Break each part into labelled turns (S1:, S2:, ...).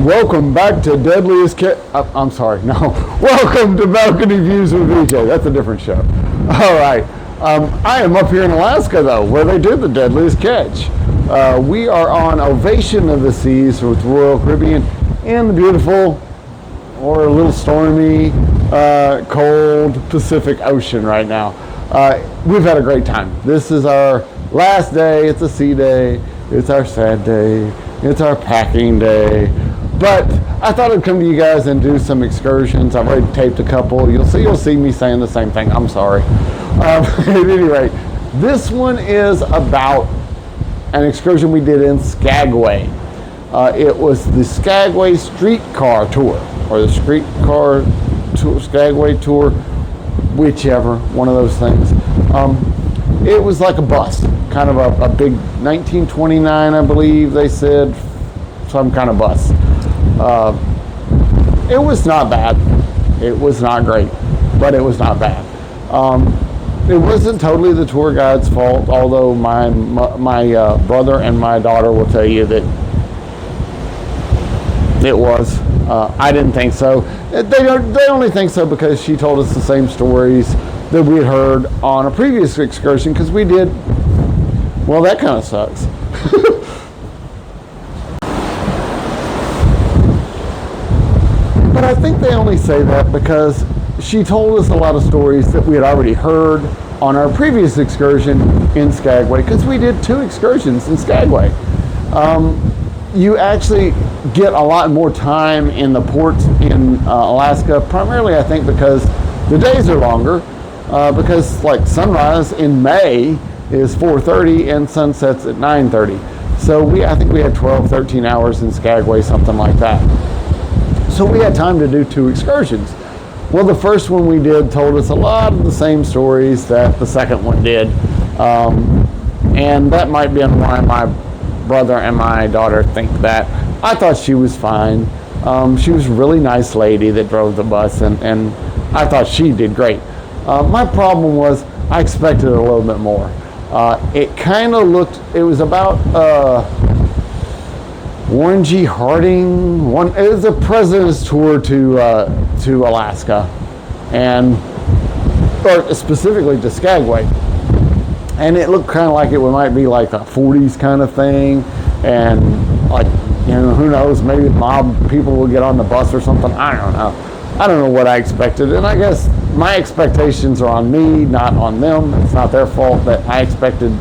S1: And welcome back to Deadliest I'm sorry, no. Welcome to Balcony Views with VJ. That's a different show. All right. I am up here in Alaska, though, where they do the Deadliest Catch. We are on Ovation of the Seas with Royal Caribbean in the beautiful, or a little stormy, cold Pacific Ocean right now. We've had a great time. This is our last day. It's a sea day. It's our sad day. It's our packing day. But I thought I'd come to you guys and do some excursions. I've already taped a couple. You'll see me saying the same thing. I'm sorry. At any rate, this one is about an excursion we did in Skagway. It was the Skagway Streetcar Tour, or the Streetcar Tour, Skagway Tour, whichever, one of those things. It was like a bus, kind of a big 1929, I believe they said, some kind of bus. It was not bad. It was not great, but it was not bad. It wasn't totally the tour guide's fault, although my brother and my daughter will tell you that it was. I didn't think so. They only think so because she told us the same stories that we had heard on a previous excursion, because we did. Well, that kind of sucks. But I think they only say that because she told us a lot of stories that we had already heard on our previous excursion in Skagway, because we did 2 excursions in Skagway. You actually get a lot more time in the ports in Alaska, primarily I think because the days are longer, because like sunrise in May is 4:30 and sunsets at 9:30. So I think we had 12, 13 hours in Skagway, something like that. So we had time to do 2 excursions. Well, the first one we did told us a lot of the same stories that the second one did. And that might be why my brother and my daughter think that. I thought she was fine. She was a really nice lady that drove the bus, and I thought she did great. My problem was I expected a little bit more. It kind of looked, it was about Warren G. Harding. It was a president's tour to Alaska, or specifically to Skagway. And it looked kind of like it might be like a 40s kind of thing, and like, who knows, maybe mob people will get on the bus or something. I don't know. I don't know what I expected, and I guess my expectations are on me, not on them. It's not their fault that I expected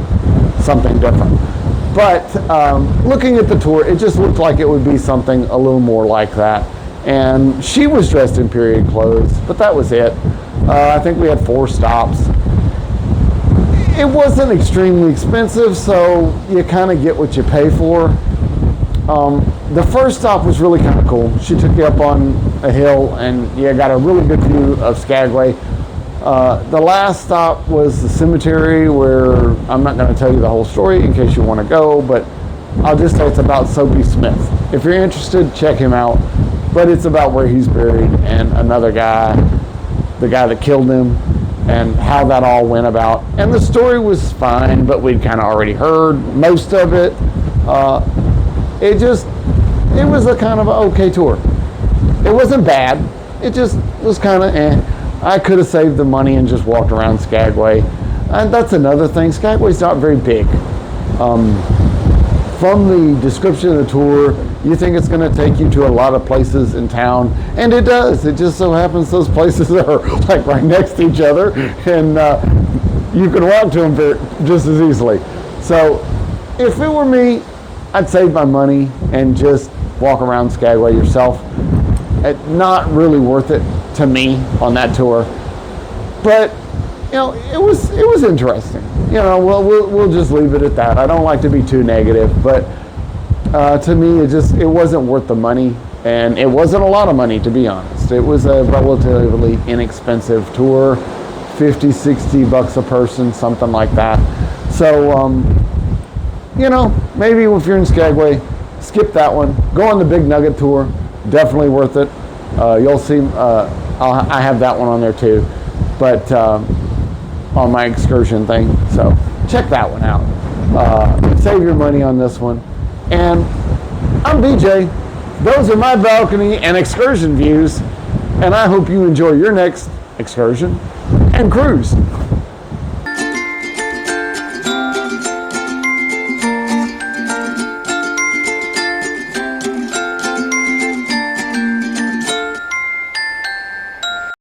S1: something different. But looking at the tour, it just looked like it would be something a little more like that. And she was dressed in period clothes, but that was it. I think we had 4 stops. It wasn't extremely expensive, so you kind of get what you pay for. The first stop was really kind of cool. She took you up on a hill, and you got a really good view of Skagway. The last stop was the cemetery, where I'm not going to tell you the whole story in case you want to go, but I'll just say it's about Soapy Smith. If you're interested, check him out. But it's about where he's buried and another guy, the guy that killed him, and how that all went about. And the story was fine, but we'd kind of already heard most of it. It was a kind of an okay tour. It wasn't bad. It just was kind of I could have saved the money and just walked around Skagway. And that's another thing. Skagway's not very big. From the description of the tour, you think it's going to take you to a lot of places in town, and it does. It just so happens those places are like right next to each other, and you can walk to them just as easily. So if it were me, I'd save my money and just walk around Skagway yourself. Not really worth it to me on that tour, but it was interesting. We'll just leave it at that. I don't like to be too negative, but to me it wasn't worth the money, and it wasn't a lot of money, to be honest. It was a relatively inexpensive tour, $50-$60 a person, something like that. So maybe if you're in Skagway, skip that one. Go on the Big Nugget tour. Definitely worth it. You'll see. I have that one on there too, but on my excursion thing. So check that one out. Save your money on this one. And I'm BJ those are my balcony and excursion views, and I hope you enjoy your next excursion and cruise.